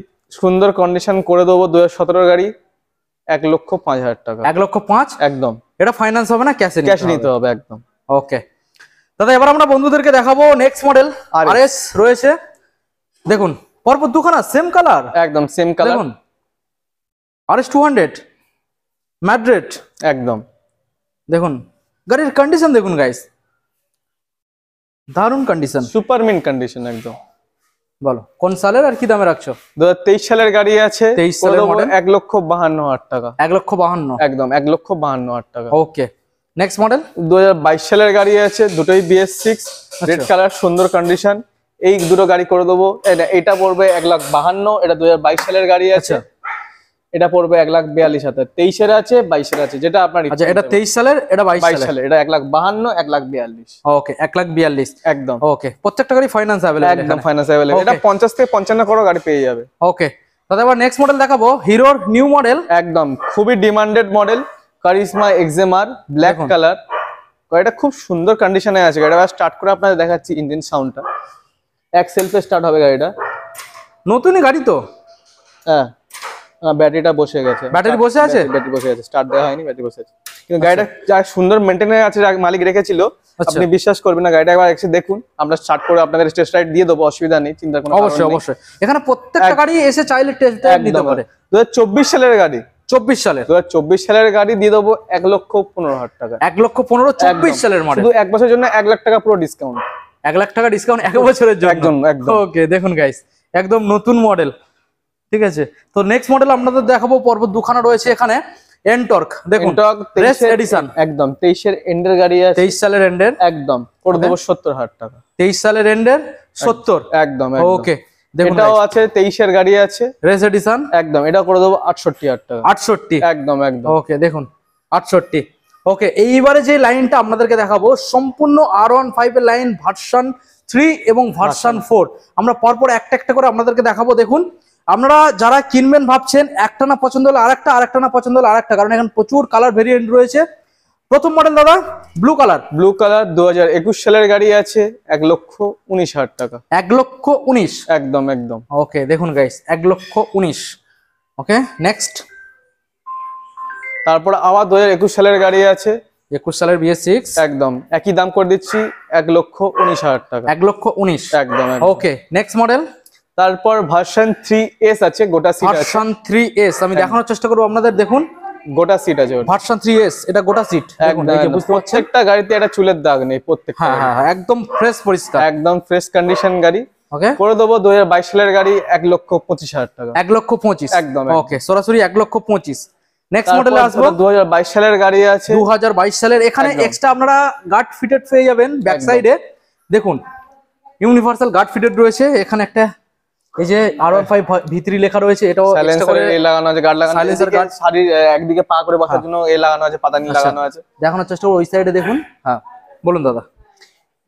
B: সুন্দর কন্ডিশন করে দেবো 2017 গাড়ি 1,05,000 টাকা।
A: 1,05,000
B: একদম।
A: এটা ফাইন্যান্স হবে না ক্যাশে
B: নিতে হবে? একদম।
A: ওকে দাদা এবার আমরা বন্ধুদেরকে দেখাবো নেক্সট মডেল RS রয়েছে। দেখুন পরপর দুখানা সেম কালার,
B: একদম সেম কালার।
A: দেখুন RS 200 ম্যাড্রিড।
B: একদম
A: দেখুন গাড়ির কন্ডিশন দেখুন গাইস, দারুণ কন্ডিশন,
B: সুপার মিন্ট কন্ডিশন একদম।
A: বলো কোন সালের আর কি দামে রাখছো?
B: 2023 সালের গাড়ি আছে।
A: 23 সালের মডেল
B: 1,52,000 টাকা।
A: 1,52,000
B: একদম 1,52,000 টাকা।
A: ওকে নেক্সট মডেল
B: 2022 সালের গাড়ি আছে, দুটোই BS6 রেড কালার, সুন্দর কন্ডিশন। এই দুটো গাড়ি করে দেবো। এটা পড়বে 1,52,000, এটা 2022 সালের গাড়ি আছে। এটা পড়বে 1,42,000। 23 এর আছে 22 এর আছে, যেটা আপনার।
A: আচ্ছা এটা 23 সালের, এটা 22
B: সালের। এটা 1,52,000, 1,42,000।
A: ওকে 1,42,000
B: একদম।
A: ওকে প্রত্যেকটা গাড়ি ফাইন্যান্স अवेलेबल?
B: একদম ফাইন্যান্স अवेलेबल। এটা 50 থেকে 55 করে গাড়ি পেয়ে যাবে।
A: ওকে দাদা এবার নেক্সট মডেল দেখাবো হিরোর নিউ মডেল।
B: একদম খুবই demanded model charisma XMR black colour. গাড়িটা খুব সুন্দর কন্ডিশনে আছে। গাড়িটা স্টার্ট করে আপনাদের দেখাচ্ছি ইঞ্জিন সাউন্ডটা। এক সেলফে স্টার্ট হবে গাড়িটা।
A: নতুনই গাড়ি তো?
B: হ্যাঁ ব্যাটারিটা বসে গেছে।
A: ব্যাটারি বসে আছে?
B: ব্যাটারি বসে আছে, স্টার্ট দেওয়া হয়নি, ব্যাটারি বসে আছে। কিন্তু গাড়িটা যা সুন্দর মেইনটেইন আছে, মালিক রেখেছিল, আপনি বিশ্বাস করবেন না। গাড়িটা একবার এসে দেখুন, আমরা স্টার্ট করে আপনাদের টেস্ট রাইড দিয়ে দেবো, অসুবিধা নেই, চিন্তা কোনো।
A: অবশ্যই অবশ্যই এখানে প্রত্যেকটা গাড়ি এসে চাইলে টেস্ট রাইড নিতে পারে।
B: 2024 সালের গাড়ি।
A: 24 সালের?
B: 2024 সালের গাড়ি দিয়ে দেবো 1,15,000 টাকা।
A: 1,15,000 24 সালের মডেল।
B: শুধু এক বছরের জন্য 1,00,000 টাকা পুরো ডিসকাউন্ট।
A: 1,00,000 টাকা ডিসকাউন্ট এক বছরের জন্য?
B: একদম একদম।
A: ওকে দেখুন গাইস একদম নতুন মডেল, ঠিক আছে। তো নেক্সট মডেল আপনাদের দেখাবো, পরপর দুখানা রয়েছে এখানে। এনটর্ক দেখুন, রেস এডিশন,
B: একদম 23 এর এন্ডের গাড়ি আছে,
A: 23 সালের এন্ডের,
B: একদম করে দেবো 70,000 টাকা।
A: 23 সালের এন্ডের 70,
B: একদম।
A: ওকে দেখুন
B: এটাও আছে 23 এর গাড়ি আছে,
A: রেস এডিশন,
B: একদম এটা করে দেবো 68,000 টাকা।
A: 68,
B: একদম একদম,
A: ওকে দেখুন 68। ওকে, এইবারে যে লাইনটা আপনাদেরকে দেখাবো সম্পূর্ণ R15 এর লাইন, ভার্সন 3 এবং ভার্সন 4। আমরা পরপর একটা একটা করে আপনাদেরকে দেখাবো। দেখুন, আপনারা যারা কিনবেন ভাবছেন, একটা না পছন্দ হলে আরেকটা, আরেকটা না পছন্দ হলে আরেকটা, কারণ এখানে প্রচুর কালার ভেরিয়েন্ট রয়েছে। প্রথম মডেল দাদা ব্লু কালার,
B: 2021 সালের গাড়ি আছে, 1,19,000 টাকা।
A: 1,19,000,
B: একদম একদম,
A: ওকে দেখুন গাইস 1,19,000। ওকে নেক্সট,
B: তারপর আবার 2021 সালের গাড়ি আছে,
A: 21 সালের BS6,
B: একদম একই দাম করে দিচ্ছি 1,19,000 টাকা।
A: 1,19,000,
B: একদম।
A: ওকে নেক্সট মডেল।
B: তারপর ভার্সন 3S আছে, গোটা সিট আছে।
A: ভার্সন 3S আমি দেখানোর চেষ্টা করব আপনাদের। দেখুন
B: গোটা সিট আছে
A: ভার্সন 3S, এটা গোটা সিট। দেখুন এই যে বুঝতে পারছেন,
B: প্রত্যেকটা গাড়িতে একটা চুলের দাগ নেই, প্রত্যেকটা।
A: হ্যাঁ হ্যাঁ, একদম ফ্রেশ পরিষ্কার,
B: একদম ফ্রেশ কন্ডিশন গাড়ি।
A: ওকে
B: করে দেবো 2022 সালের গাড়ি 1,25,000 টাকা।
A: 1,25,000,
B: একদম।
A: ওকে সরাসরি 1,25,000। নেক্সট মডেলে আসবো,
B: 2022 সালের গাড়ি আছে,
A: 2022 সালের। এখানে এক্সট্রা আপনারা গার্ড ফিটেড পেয়ে যাবেন ব্যাক সাইডে। দেখুন ইউনিভার্সাল গার্ড ফিটেড রয়েছে এখানে। একটা এই যে R15 V3 লেখা রয়েছে, এটাও এক্সট্রা করে
B: লাগানো আছে, গার্ড লাগানো আছে।
A: সাইলেন্সার গার্ড,
B: শাড়ির একদিকে পা করে বসার জন্য লাগানো আছে, পাতানি লাগানো আছে।
A: দেখানোর চেষ্টা করব ওই সাইডে। দেখুন, হ্যাঁ বলুন দাদা।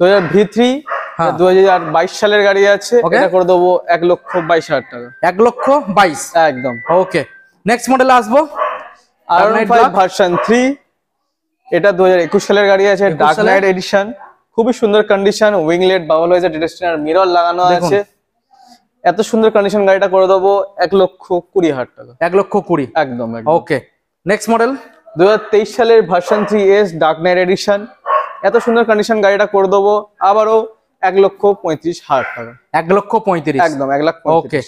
B: 2023 2022 সালের গাড়ি আছে, এটা করে দেবো 1,22,000 টাকা।
A: 1,22,000,
B: একদম।
A: ওকে নেক্সট মডেলে আসবো,
B: R15 ভার্সন 3, এটা 2021 সালের গাড়ি আছে, ডার্ক নাইট এডিশন। খুবই সুন্দর condition, winglet, bubble visor, directional mirror লাগানো আছে। এত সুন্দর কন্ডিশন গাড়িটা করে দেবো 1,20,000 টাকা।
A: 1,20,000,
B: একদম।
A: ওকে নেক্সট মডেল
B: 2023 সালের version 3S dark night addition. এত সুন্দর কন্ডিশন গাড়িটা করে দেবো আবারও 1,35,000 টাকা।
A: 1,35,000,
B: একদম 1,35,000।
A: ওকে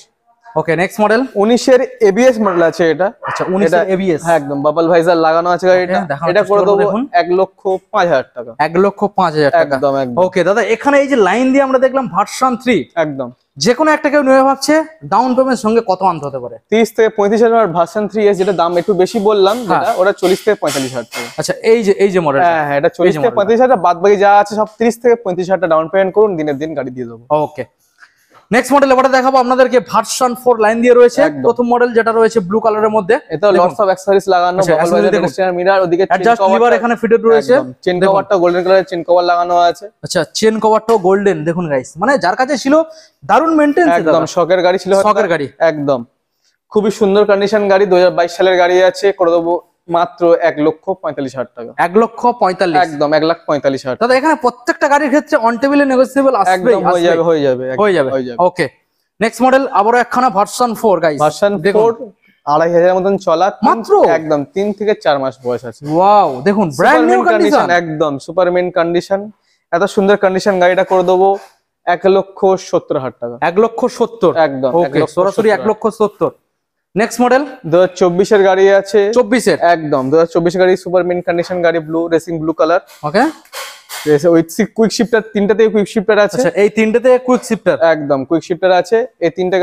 A: ওকে নেক্সট মডেল
B: 19 এর ABS মডেল আছে এটা।
A: আচ্ছা 19 এর ABS,
B: হ্যাঁ একদম বাবল ভাইজার লাগানো আছে গাড়িটা। এটা করে দেবো 1,05,000 টাকা।
A: 1,05,000 টাকা,
B: একদম একদম।
A: ওকে দাদা এখানে এই যে লাইন দিয়ে আমরা দেখলাম ভার্সন 3,
B: একদম
A: যে কোনো একটা কেউ নিয়ে ভাবছে ডাউন পেমেন্ট সঙ্গে কত আনতে হতে পারে?
B: 30 থেকে 35,000। ভার্সন 3S যেটা দাম একটু বেশি বললাম, যেটা ওটা 40 থেকে 45,000 টাকা।
A: আচ্ছা এই যে মডেল,
B: হ্যাঁ এটা 40 থেকে 35,000, বাদ বাকি যা আছে সব 30 থেকে 35,000 টাকা ডাউন পেমেন্ট করুন, দিনের দিন গাড়ি দিয়ে দেবো।
A: ওকে নেক্সট মডেল এবারে দেখাবো আপনাদেরকে ভার্সন 4 লাইন দিয়ে রয়েছে। প্রথম মডেল যেটা রয়েছে ব্লু কালারের মধ্যে,
B: এটা লটস অফ অ্যাকসেসরিজ লাগানো, বাবল ওয়াইজার, ডিরেকশনাল মিরর, ওদিকে
A: অ্যাডজাস্ট লিভার এখানে ফিটেড রয়েছে।
B: চেন কভারটা গোল্ডেন কালারের চেন কভার লাগানো আছে।
A: আচ্ছা চেন কভারটাও গোল্ডেন। দেখুন গাইস, মানে যার কাছে ছিল দারুন মেইনটেনেন্স,
B: একদম শখের গাড়ি ছিল,
A: শখের গাড়ি।
B: একদম খুবই সুন্দর কন্ডিশন গাড়ি। 2022 সালের গাড়ি আছে, করে দেবো মাত্র 1,45,000 টাকা।
A: 1,45,000,
B: একদম 1,45,000
A: দাদা এখানে প্রত্যেকটা গাড়ির ক্ষেত্রে অন টেবিলে নেগোসিয়েবল আসবে,
B: একদম হয়ে যাবে।
A: ওকে নেক্সট মডেল আবারো একখানা ভার্সন 4 গাইস।
B: ভার্সন 4 2,500 মতন চলা
A: মাত্র,
B: একদম 3 থেকে 4 মাস বয়স আছে।
A: ওয়াও দেখুন ব্র্যান্ড নিউ কন্ডিশন,
B: একদম সুপারমেন কন্ডিশন। এত সুন্দর কন্ডিশন গাড়িটা করে দেবো 1,70,000 টাকা।
A: 1,70,000,
B: একদম
A: ওকে সরাসরি 1,70,000। নেক্সট মডেল
B: 2024 এর গাড়ি আছে,
A: 24 এর,
B: একদম 2024 গাড়ি, সুপারমেন কন্ডিশন গাড়ি, blue racing blue colour.
A: Okay
B: with quick shifter, তিনটাতে কুইক শিফটার আছে।
A: আচ্ছা এই তিনটাতে কুইক শিফটার,
B: একদম কুইক শিফটার আছে। এই তিনটা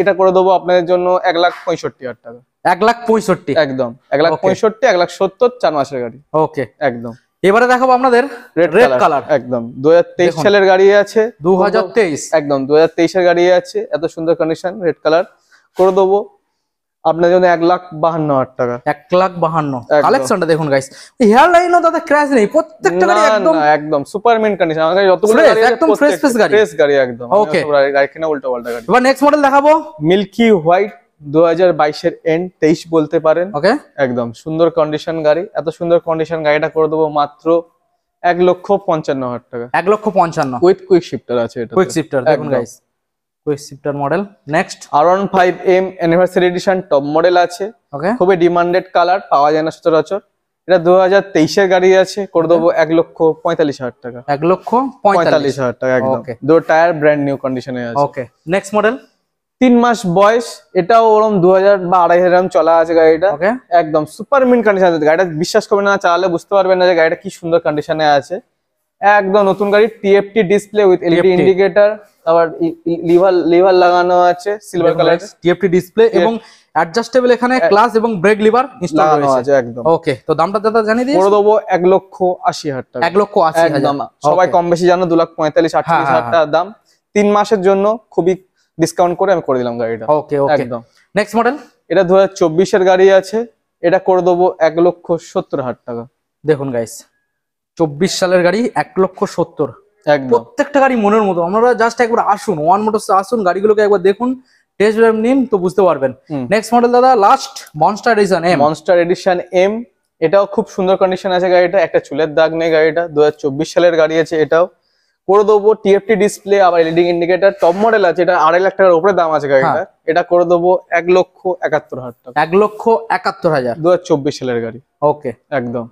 B: এটা করে দেবো আপনাদের জন্য 1,65,000 টাকা।
A: 1,65,000,
B: একদম 1,65,000, 1,70,000, 4 মাসের গাড়ি।
A: ওকে
B: একদম।
A: এবারে দেখাবো আপনাদের রেড কালার,
B: একদম 2023 সালের গাড়ি আছে,
A: 2023,
B: একদম 2023 এর গাড়ি আছে। এত সুন্দর কন্ডিশন রেড কালার করে দেবো আপনার জন্য 1,52,000 টাকা।
A: 1,52,000 কালেকশনটা দেখুন গাইস, হেয়ার লাইনও দাদা ক্র্যাশ নেই, প্রত্যেকটা গাড়ি একদম
B: একদম সুপারমেন কন্ডিশন। আমার কাছে যতগুলো গাড়ি আছে
A: একদম ফ্রেশ
B: গাড়ি একদম।
A: ওকে
B: গাড়ি কিনা উল্টো পাল্টা গাড়ি।
A: এবার নেক্সট মডেল দেখাবো
B: মিল্কি হোয়াইট, 2022 এর এন্ড 23 বলতে পারেন।
A: ওকে
B: একদম সুন্দর কন্ডিশন গাড়ি। এত সুন্দর কন্ডিশন গাড়িটা করে দেবো মাত্র 1,55,000 টাকা।
A: 1,55,000
B: উইথ কুইক শিফটার আছে এটা।
A: কুইক শিফটার দেখুন guys, quick shifter model. Next
B: R15M anniversary edition top model আছে,
A: ওকে
B: খুবই ডিমান্ডেড কালার, পাওয়া যায় না সচরাচর। এটা 2023 এর গাড়ি আছে, করে দেবো 1,45,000 টাকা।
A: 1,45,000
B: টাকা একদম। দু টায়ার ব্র্যান্ড নিউ কন্ডিশনে আছে।
A: ওকে নেক্সট মডেল
B: 3 মাস বয়স, এটাও ওরকম 2,000 বা 2,500 চলা আছে গাড়িটা।
A: ওকে
B: একদম সুপার মিন কন্ডিশন আছে গাড়িটা। বিশ্বাস করবেন না, চালালে বুঝতে পারবেন না যে গাড়িটা কি সুন্দর কন্ডিশনে আছে। একদম নতুন গাড়ি, TFT display with LED indicator, আবার লিভার লাগানো আছে সিলভার কালার,
A: টিএফটি ডিসপ্লে এবং অ্যাডজাস্টেবল এখানে ক্লাচ এবং ব্রেক লিভার ইনস্টল রয়েছে একদম। ওকে, তো দামটা দাদা জানিয়ে দিই,
B: করে দেবো 1,80,000 টাকা।
A: 1,80,000
B: সবাই কম বেশি জানো 2,45,48,000 টাকা দাম। 3 মাসের জন্য খুবই ডিসকাউন্ট করে আমি করে দিলাম গাড়িটা।
A: ওকে ওকে, একদম। নেক্সট মডেল,
B: এটা 2024 এর গাড়ি আছে, এটা করে দেবো 1,70,000 টাকা।
A: দেখুন গাইস, 24 সালের গাড়ি 1,70,000,
B: একদম
A: প্রত্যেকটা গাড়ি মনের মতো। আমরা জাস্ট একবার আসুন, ওয়ান মোটরস আসুন, গাড়িগুলোকে একবার দেখুন, টেস্ট ড্রাইভ নিন, তো বুঝতে পারবেন। নেক্সট মডেল দাদা, last monster edition M.
B: Monster edition M, এটাও খুব সুন্দর কন্ডিশন আছে গাড়িটা, একটা চুলের দাগ নেই গাড়িটা, 2024 সালের গাড়ি আছে। এটাও করে দেবো টিএফটি ডিসপ্লে, আবার এলইডি ইন্ডিকেটর, টপ মডেল আছে, এটা 2.5 লাখ টাকার উপরে দাম আছে গাড়িটা। এটা করে দেবো 1,71,000 টাকা।
A: 1,71,000,
B: 2024 সালের গাড়ি।
A: ওকে,
B: একদম।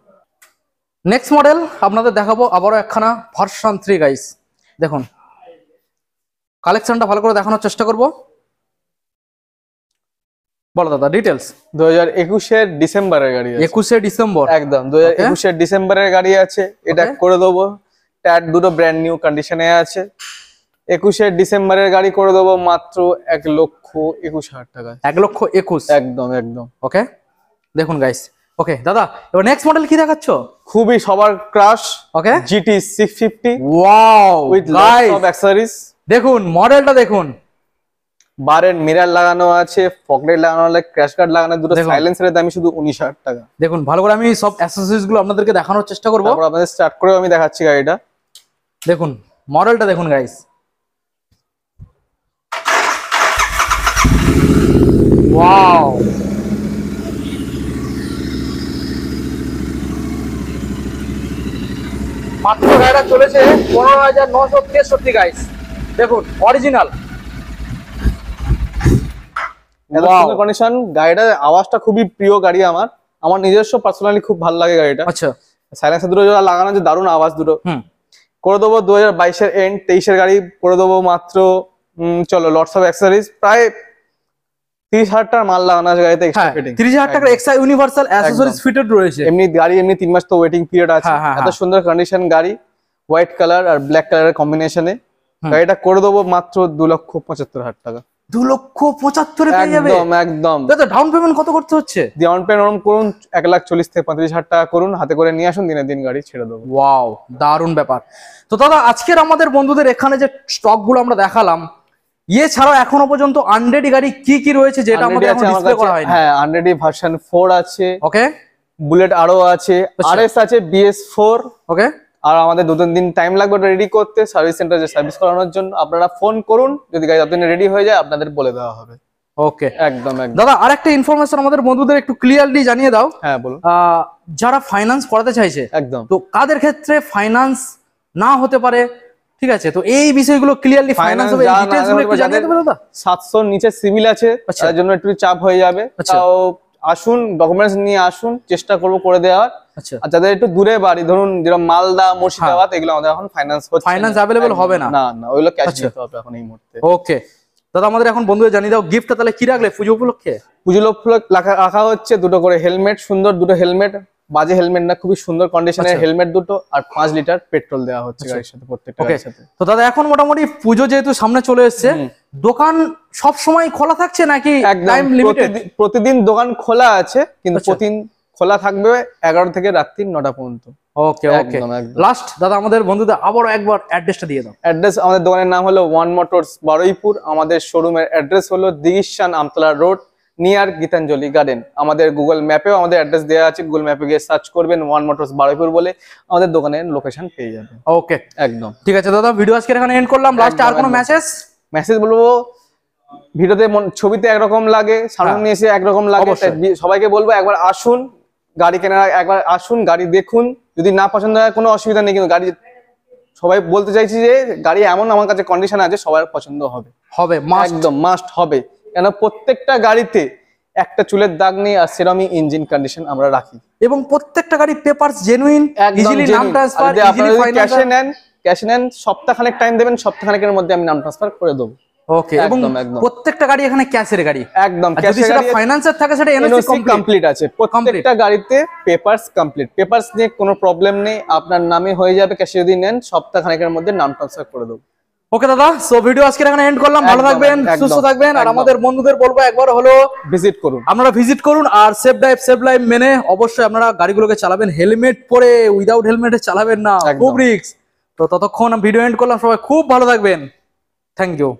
A: নেক্সট মডেল আপনাদের দেখাবো আবারও একখানা ভার্সন 3 গাইস। দেখুন কালেকশনটা ভালো করে দেখানোর চেষ্টা করব। বলো দাদা ডিটেলস।
B: 2021 এর ডিসেম্বরের গাড়ি আছে।
A: 21 ডিসেম্বর,
B: একদম 2021 এর ডিসেম্বরের গাড়ি আছে। এটা করে দেবো, টায়ার দুটো ব্র্যান্ড নিউ কন্ডিশনে আছে। 21 এর ডিসেম্বরের গাড়ি করে দেবো মাত্র 1,21,000 টাকা।
A: 1,21,000,
B: একদম একদম।
A: ওকে, দেখুন গাইস। ওকে দাদা, এবার নেক্সট মডেল কি দেখাচ্ছ?
B: খুবই সবার crush,
A: okay,
B: GT 650।
A: Wow
B: with lots of accessories.
A: দেখুন মডেলটা দেখুন,
B: বারের মিরর লাগানো আছে, ফগলাইট লাগানো আছে, ক্র্যাশ গার্ড লাগানো, দুটো সাইলেন্সারের দামই শুধু 19,000 টাকা।
A: দেখুন ভালো করে আমি সব অ্যাকসেসরিজ গুলো আপনাদেরকে দেখানোর চেষ্টা করব।
B: তারপর আপনাদের স্টার্ট করে আমি দেখাচ্ছি গাড়িটা।
A: দেখুন মডেলটা দেখুন গাইস, ওয়াও, মাত্র গাড়িটা চলেছে 15,963 গাইস। দেখুন অরিজিনাল,
B: কন্ডিশন। গাড়িটার আওয়াজটা খুবই প্রিয় গাড়ি আমার, আমার নিজস্ব পার্সোনালি খুব ভালো লাগে গাড়িটা।
A: আচ্ছা,
B: সাইলেন্সার দুটো যেটা লাগানো আছে, দারুণ আওয়াজ দুটো। করে দেবো 2022 এর এন্ড, 23 এর গাড়ি করে দেবো মাত্র চলো লটস অফ অ্যাকসেসরিজ, প্রায় 30,000 টাকার মাল লাগানো আছে গাড়িতে।
A: 30,000 টাকার এক্সট্রা ইউনিভার্সাল অ্যাকসেসরিজ ফিটেড রয়েছে।
B: এমনি গাড়ি এমনি 3 মাস তো ওয়েটিং পিরিয়ড আছে। এত সুন্দর কন্ডিশন গাড়ি, হোয়াইট কালার আর ব্ল্যাক কালারের কম্বিনেশনে। গাড়িটা করে দেবো মাত্র 2,75,000 টাকা।
A: 2,75,000 পেয়ে যাবে
B: একদম একদম।
A: দাদা ডাউন পেমেন্ট কত করতে হচ্ছে?
B: ডাউন পেমেন্ট করুন 1,40,000 থেকে 35,000 টাকা করুন, হাতে করে নিয়ে আসুন, দিনের দিন গাড়ি ছেড়ে দেবো।
A: ওয়াও, দারুণ ব্যাপার। তো দাদা আজকের আমাদের বন্ধুদের এখানে যে স্টক গুলো আমরা দেখালাম, ছাড়াও এখনো পর্যন্ত আনরেডি গাড়ি কি কি রয়েছে যেটা আমাদের এখন ডিসপ্লে করা হয়নি?
B: হ্যাঁ, আনরেডি ভার্সন 4 আছে,
A: ওকে,
B: বুলেট আরো আছে, আরএস আছে, BS4।
A: ওকে,
B: আর আমাদের 2-3 দিন টাইম লাগবে রেডি করতে, সার্ভিস সেন্টারে সার্ভিস করানোর জন্য। আপনারা ফোন করুন, যদি গাড়ি যতদিন রেডি হয়ে যায় আপনাদের বলে দেওয়া হবে।
A: ওকে,
B: একদম একদম।
A: দাদা আরেকটা ইনফরমেশন আমাদের বন্ধুদের একটু ক্লিয়ারলি জানিয়ে দাও।
B: হ্যাঁ বলুন।
A: যারা ফাইন্যান্স করাতে চাইছে,
B: একদম,
A: তো কাদের ক্ষেত্রে ফাইন্যান্স না হতে পারে, ঠিক আছে, তো এই বিষয়গুলো ক্লিয়ারলি ফাইন্যান্স হবে, এই ডিটেইলস গুলো একটু জানিয়ে দেবে দাদা।
B: 700 নিচে সিভিল আছে, তার জন্য একটু চাপ হয়ে যাবে। তাও আসুন, ডকুমেন্টস নিয়ে আসুন, চেষ্টা করব করে দেওয়ার।
A: আচ্ছা,
B: আর যাদের একটু দূরে বাড়ি, ধরুন যেরকম মালদা, মুর্শিদাবাদ, এগুলো আমাদের এখন ফাইন্যান্স হচ্ছে,
A: ফাইন্যান্স अवेलेबल হবে না।
B: না না, ওইগুলো ক্যাশ দিতে হবে এখন এই মুহূর্তে।
A: ওকে দাদা, আমাদের এখন বন্ধুদের জানিয়ে দাও গিফটটা তাহলে কি রাখলে পুজো উপলক্ষে?
B: পুজো উপলক্ষে রাখা হচ্ছে দুটো করে হেলমেট, সুন্দর দুটো হেলমেট, বাজে হেলমেট না, খুবই সুন্দর কন্ডিশনের হেলমেট দুটো, আর 5 লিটার পেট্রোল দেওয়া হচ্ছে গাড়ির সাথে, প্রত্যেকটা গাড়ির সাথে।
A: তো দাদা এখন মোটামুটি পুজো যেহেতু সামনে চলে এসেছে, দোকান সব সময় খোলা থাকছে নাকি টাইম লিমিটেড?
B: প্রতিদিন দোকান খোলা আছে, কিন্তু প্রতিদিন খোলা থাকবে 11 থেকে রাত্রি 9টা পর্যন্ত।
A: ওকে ওকে, লাস্ট দাদা আমাদের বন্ধুদের আবারও একবার অ্যাড্রেসটা দিয়ে দাও।
B: অ্যাড্রেস, আমাদের দোকানের নাম হলো ওয়ান মোটরস বারুইপুর। আমাদের শোরুমের অ্যাড্রেস হলো দিঘিশান Amtala road, near Gitanjali garden. আমাদের গুগল ম্যাপেও আমাদের অ্যাড্রেস দেওয়া আছে, গুগল ম্যাপে গিয়ে সার্চ করবেন ওয়ান মোটরস বারুইপুর বলে, আমাদের দোকানের লোকেশন পেয়ে যাবেন।
A: ওকে
B: একদম
A: ঠিক আছে দাদা, ভিডিও আজকে এখানে এন্ড করলাম। লাস্টে আর কোনো মেসেজ
B: বলবো, ভিডিওতে ছবিতে একরকম লাগে, সামনে এসে একরকম লাগে, সবাইকে বলবো একবার আসুন, গাড়ি কেনার একবার আসুন, গাড়ি দেখুন, যদি না পছন্দ হয় কোনো অসুবিধা নেই, কিন্তু গাড়ি সবাই বলতে চাইছি যে গাড়ি এমন আমার কাছে কন্ডিশন আছে সবার পছন্দ হবে, একদম মাস্ট হবে। কেন প্রত্যেকটা গাড়িতে একটা চুলের দাগ নেই, আর সেরকমই ইঞ্জিন কন্ডিশন আমরা রাখি,
A: এবং প্রত্যেকটা গাড়ি পেপারস জেনুইন, ইজিলি নাম ট্রান্সফার, ইজিলি ফাইনাল।
B: ক্যাশে নেন সপ্তাহখানেক টাইম দেবেন, সপ্তাহখানেকের মধ্যে আমি নাম ট্রান্সফার করে দেবো।
A: ওকে, এবং প্রত্যেকটা গাড়ি এখানে ক্যাশের গাড়ি,
B: একদম
A: যদি সেটা ফাইন্যান্সের থাকে সেটা এনওসি
B: কমপ্লিট আছে, প্রত্যেকটা গাড়িতে পেপারস কমপ্লিট, পেপারস নিয়ে কোনো প্রবলেম নেই, আপনার নামে হয়ে যাবে, ক্যাশে যদি নেন সপ্তাহখানেকের মধ্যে নাম ট্রান্সফার করে দেবো।
A: ওকে দাদা, সো ভিডিও আজকে এখানে এন্ড করলাম। ভালো থাকবেন, সুস্থ থাকবেন, আর আমাদের বন্ধুদের বলবো একবার হলো
B: ভিজিট করুন,
A: আপনারা ভিজিট করুন, আর সেফ লাইফ মেনে অবশ্যই আপনারা গাড়িগুলোকে চালাবেন, হেলমেট পরে উইদাউট হেলমেটে চালাবেন না, খুব রিস্ক। তো ততক্ষণ ভিডিও এন্ড করলাম, সবাই খুব ভালো থাকবেন, থ্যাংক ইউ।